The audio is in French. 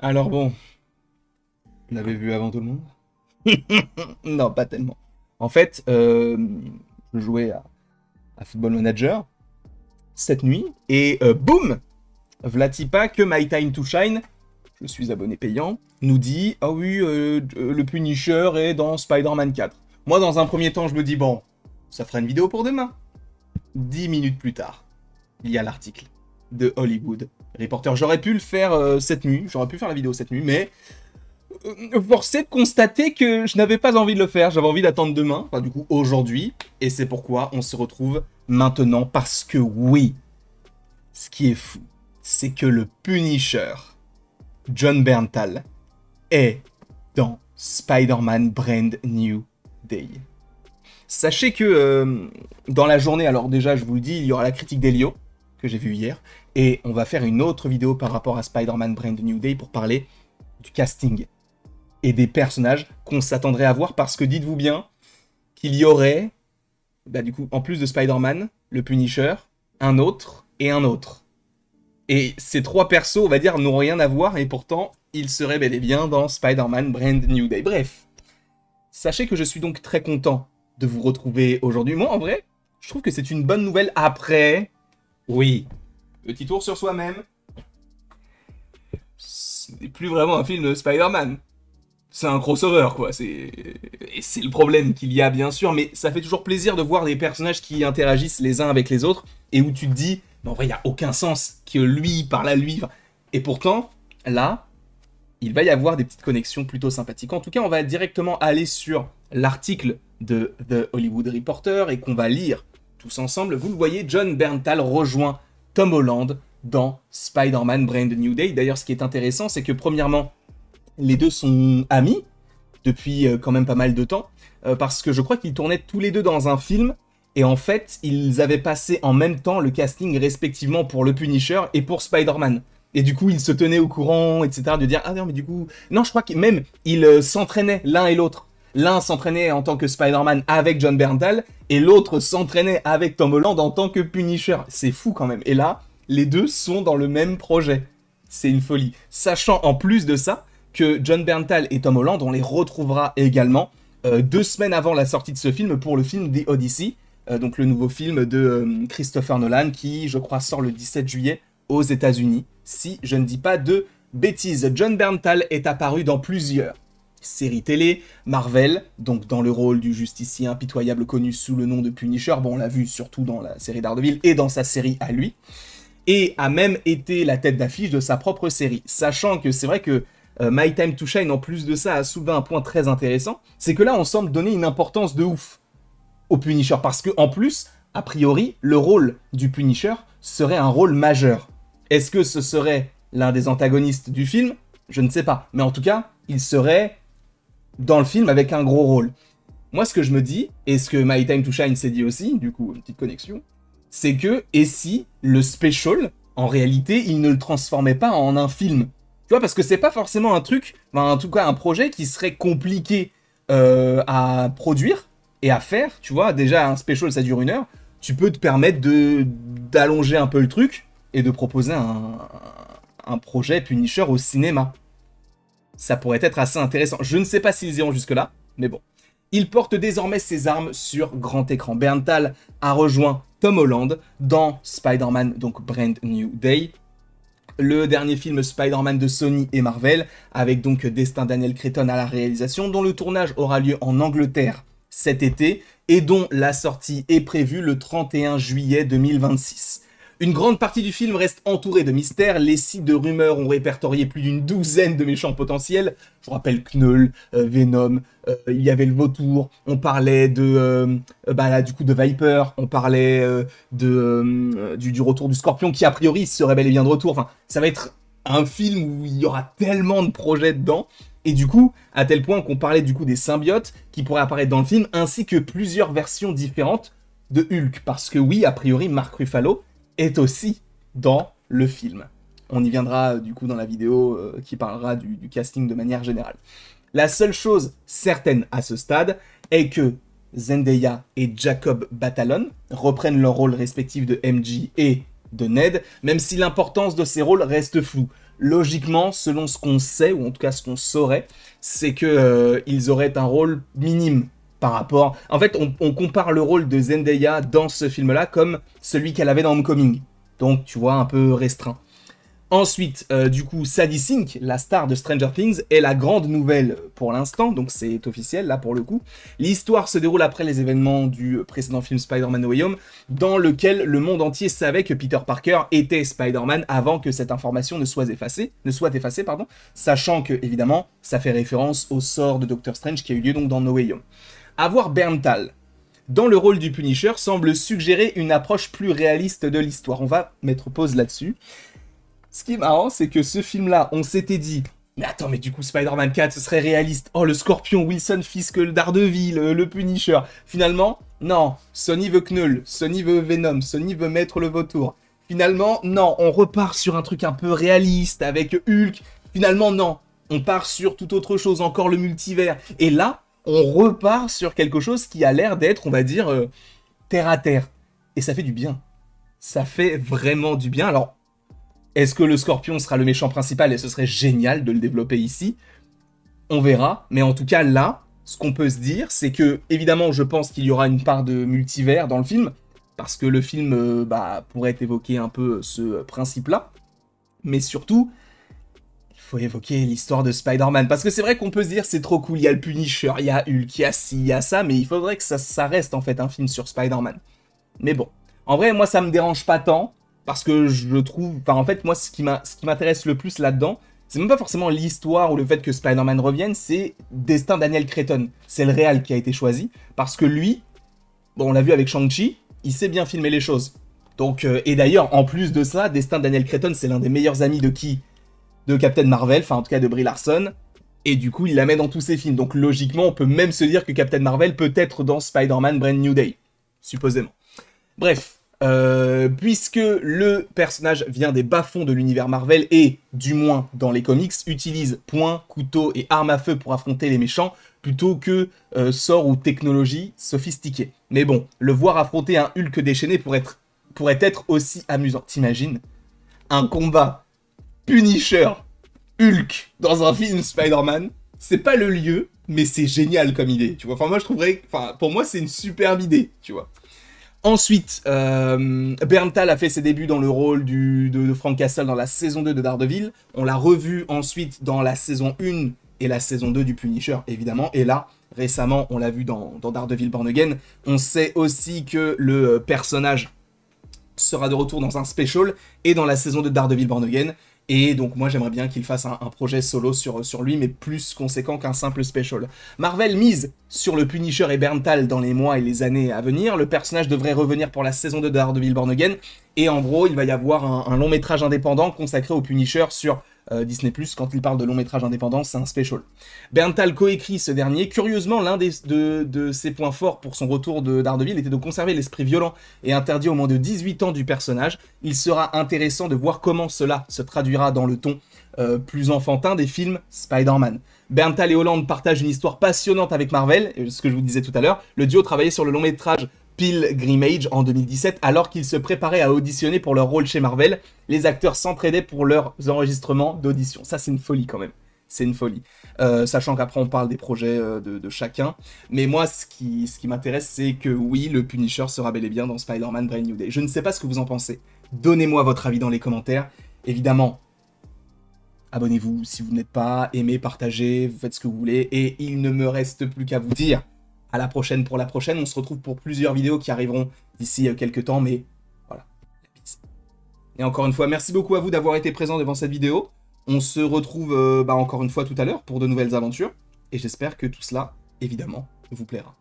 Alors bon, vous l'avez vu avant tout le monde? Non, pas tellement. En fait, je jouais à Football Manager cette nuit et boum, Vlatipa que My Time to Shine, je suis abonné payant, nous dit ah oui, le Punisher est dans Spider-Man 4. Moi, dans un premier temps, je me dis bon, ça fera une vidéo pour demain. 10 minutes plus tard, il y a l'article de Hollywood Reporter. J'aurais pu le faire cette nuit, j'aurais pu faire la vidéo cette nuit, mais forcé de constater que je n'avais pas envie de le faire. J'avais envie d'attendre demain, enfin du coup aujourd'hui, et c'est pourquoi on se retrouve maintenant, parce que oui, ce qui est fou, c'est que le Punisher, John Bernthal, est dans Spider-Man Brand New Day. Sachez que dans la journée, alors déjà je vous le dis, il y aura la critique d'Elio, que j'ai vu hier, et on va faire une autre vidéo par rapport à Spider-Man Brand New Day pour parler du casting et des personnages qu'on s'attendrait à voir, parce que dites-vous bien qu'il y aurait, bah du coup, en plus de Spider-Man, le Punisher, un autre et un autre. Et ces trois persos, on va dire, n'ont rien à voir, et pourtant, ils seraient bel et bien dans Spider-Man Brand New Day. Bref, sachez que je suis donc très content de vous retrouver aujourd'hui. Moi, en vrai, je trouve que c'est une bonne nouvelle après... Oui, petit tour sur soi-même. Ce n'est plus vraiment un film de Spider-Man. C'est un crossover, quoi. Et c'est le problème qu'il y a, bien sûr, mais ça fait toujours plaisir de voir des personnages qui interagissent les uns avec les autres, et où tu te dis, mais en vrai, il n'y a aucun sens que lui parle à lui. Et pourtant, là, il va y avoir des petites connexions plutôt sympathiques. En tout cas, on va directement aller sur l'article de The Hollywood Reporter, et qu'on va lire tous ensemble. Vous le voyez, John Bernthal rejoint Tom Holland dans Spider-Man Brand New Day. D'ailleurs, ce qui est intéressant, c'est que premièrement, les deux sont amis depuis quand même pas mal de temps, parce que je crois qu'ils tournaient tous les deux dans un film, et en fait, ils avaient passé en même temps le casting respectivement pour le Punisher et pour Spider-Man. Et du coup, ils se tenaient au courant, etc., de dire, ah non, mais du coup... Non, je crois qu'ils même, ils s'entraînaient l'un et l'autre. L'un s'entraînait en tant que Spider-Man avec John Bernthal, et l'autre s'entraînait avec Tom Holland en tant que Punisher. C'est fou quand même. Et là, les deux sont dans le même projet. C'est une folie. Sachant en plus de ça que John Bernthal et Tom Holland, on les retrouvera également 2 semaines avant la sortie de ce film pour le film The Odyssey, donc le nouveau film de Christopher Nolan qui, je crois, sort le 17 juillet aux États-Unis, si je ne dis pas de bêtises. John Bernthal est apparu dans plusieurs séries télé, Marvel, donc dans le rôle du justicier impitoyable connu sous le nom de Punisher, bon on l'a vu surtout dans la série Daredevil et dans sa série à lui, et a même été la tête d'affiche de sa propre série, sachant que c'est vrai que My Time to Shine, en plus de ça, a soulevé un point très intéressant, c'est que là, on semble donner une importance de ouf au Punisher, parce que en plus, a priori, le rôle du Punisher serait un rôle majeur. Est-ce que ce serait l'un des antagonistes du film? Je ne sais pas, mais en tout cas, il serait dans le film avec un gros rôle. Moi, ce que je me dis, et ce que My Time to Shine s'est dit aussi, du coup, une petite connexion, c'est que, et si le special, en réalité, il ne le transformait pas en un film? Tu vois, parce que c'est pas forcément un truc, enfin, en tout cas un projet qui serait compliqué à produire et à faire. Tu vois, déjà un special ça dure 1 heure. Tu peux te permettre d'allonger un peu le truc et de proposer un projet Punisher au cinéma. Ça pourrait être assez intéressant. Je ne sais pas s'ils iront jusque-là, mais bon. Il porte désormais ses armes sur grand écran. Bernthal a rejoint Tom Holland dans Spider-Man, donc Brand New Day, le dernier film Spider-Man de Sony et Marvel, avec donc Destin Daniel Cretton à la réalisation, dont le tournage aura lieu en Angleterre cet été, et dont la sortie est prévue le 31 juillet 2026. Une grande partie du film reste entourée de mystères. Les sites de rumeurs ont répertorié plus d'une douzaine de méchants potentiels. Je vous rappelle Knull, Venom, il y avait le Vautour, on parlait de, là, du coup, de Viper, on parlait du retour du Scorpion, qui a priori serait bel et bien de retour. Enfin, ça va être un film où il y aura tellement de projets dedans. Et du coup, à tel point qu'on parlait du coup des symbiotes qui pourraient apparaître dans le film, ainsi que plusieurs versions différentes de Hulk. Parce que oui, a priori, Mark Ruffalo est aussi dans le film. On y viendra du coup dans la vidéo qui parlera du casting de manière générale. La seule chose certaine à ce stade est que Zendaya et Jacob Batalon reprennent leur rôle respectif de MJ et de Ned, même si l'importance de ces rôles reste floue. Logiquement, selon ce qu'on sait, ou en tout cas ce qu'on saurait, c'est que ils auraient un rôle minime par rapport... En fait, on compare le rôle de Zendaya dans ce film-là comme celui qu'elle avait dans Homecoming. Donc, tu vois, un peu restreint. Ensuite, du coup, Sadie Sink, la star de Stranger Things, est la grande nouvelle pour l'instant, donc c'est officiel là pour le coup. L'histoire se déroule après les événements du précédent film Spider-Man No Way Home, dans lequel le monde entier savait que Peter Parker était Spider-Man avant que cette information ne soit effacée, sachant que, évidemment, ça fait référence au sort de Doctor Strange qui a eu lieu donc dans No Way Home. Avoir Bernthal dans le rôle du Punisher semble suggérer une approche plus réaliste de l'histoire. On va mettre pause là-dessus. Ce qui est marrant, c'est que ce film-là, on s'était dit, mais attends, mais du coup, Spider-Man 4, ce serait réaliste. Oh, le Scorpion, Wilson Fisk, le Daredevil, le Punisher. Finalement, non, Sony veut Knull, Sony veut Venom, Sony veut mettre le vautour. Finalement, non, on repart sur un truc un peu réaliste avec Hulk. Finalement, non, on part sur toute autre chose, encore le multivers. Et là, on repart sur quelque chose qui a l'air d'être, on va dire, terre à terre. Et ça fait du bien. Ça fait vraiment du bien. Alors, est-ce que le Scorpion sera le méchant principal et ce serait génial de le développer ici? On verra, mais en tout cas là, ce qu'on peut se dire, c'est que, évidemment, je pense qu'il y aura une part de multivers dans le film, parce que le film pourrait évoquer un peu ce principe-là, mais surtout, il faut évoquer l'histoire de Spider-Man, parce que c'est vrai qu'on peut se dire c'est trop cool, il y a le Punisher, il y a Hulk, il y a ci, il y a ça, mais il faudrait que ça reste en fait un film sur Spider-Man. Mais bon, en vrai, moi ça me dérange pas tant, parce que je trouve... Enfin, en fait, moi, ce qui m'intéresse le plus là-dedans, c'est même pas forcément l'histoire ou le fait que Spider-Man revienne, c'est Destin Daniel Cretton. C'est le réal qui a été choisi, parce que lui, bon, on l'a vu avec Shang-Chi, il sait bien filmer les choses. Donc, et d'ailleurs, en plus de ça, Destin Daniel Cretton, c'est l'un des meilleurs amis de qui? De Captain Marvel, enfin, en tout cas, de Brie Larson. Et du coup, il la met dans tous ses films. Donc, logiquement, on peut même se dire que Captain Marvel peut être dans Spider-Man Brand New Day. Supposément. Bref. Puisque le personnage vient des bas-fonds de l'univers Marvel et, du moins dans les comics, utilise poing, couteau et armes à feu pour affronter les méchants, plutôt que sort ou technologie sophistiquée. Mais bon, le voir affronter un Hulk déchaîné pourrait être aussi amusant. T'imagines un combat Punisher Hulk dans un film Spider-Man? C'est pas le lieu, mais c'est génial comme idée, tu vois. Enfin, moi, je trouverais... Enfin, pour moi, c'est une superbe idée, tu vois. Ensuite, Bernthal a fait ses débuts dans le rôle de Frank Castle dans la saison 2 de Daredevil. On l'a revu ensuite dans la saison 1 et la saison 2 du Punisher, évidemment. Et là, récemment, on l'a vu dans Daredevil Born Again. On sait aussi que le personnage sera de retour dans un special et dans la saison 2 de Daredevil Born Again. Et donc moi j'aimerais bien qu'il fasse un projet solo sur lui, mais plus conséquent qu'un simple special. Marvel mise sur le Punisher et Bernthal dans les mois et les années à venir. Le personnage devrait revenir pour la saison 2 de Daredevil Born Again. Et en gros, il va y avoir un long métrage indépendant consacré au Punisher sur Disney+. Quand il parle de long métrage indépendant, c'est un special. Bernthal coécrit ce dernier. Curieusement, l'un de ses points forts pour son retour de Daredevil était de conserver l'esprit violent et interdit au moins de 18 ans du personnage. Il sera intéressant de voir comment cela se traduira dans le ton plus enfantin des films Spider-Man. Bernthal et Holland partagent une histoire passionnante avec Marvel, ce que je vous disais tout à l'heure. Le duo travaillait sur le long métrage Pilgrimage en 2017, alors qu'ils se préparaient à auditionner pour leur rôle chez Marvel. Les acteurs s'entraidaient pour leurs enregistrements d'audition. Ça, c'est une folie quand même. C'est une folie. Sachant qu'après, on parle des projets de chacun. Mais moi, ce qui m'intéresse, c'est que oui, le Punisher sera bel et bien dans Spider-Man Brand New Day. Je ne sais pas ce que vous en pensez. Donnez-moi votre avis dans les commentaires. Évidemment, abonnez-vous si vous n'êtes pas, aimez, partagez, vous faites ce que vous voulez. Et il ne me reste plus qu'à vous dire à la prochaine pour la prochaine. On se retrouve pour plusieurs vidéos qui arriveront d'ici quelques temps, mais voilà, la bise. Et encore une fois, merci beaucoup à vous d'avoir été présent devant cette vidéo. On se retrouve encore une fois tout à l'heure pour de nouvelles aventures. Et j'espère que tout cela, évidemment, vous plaira.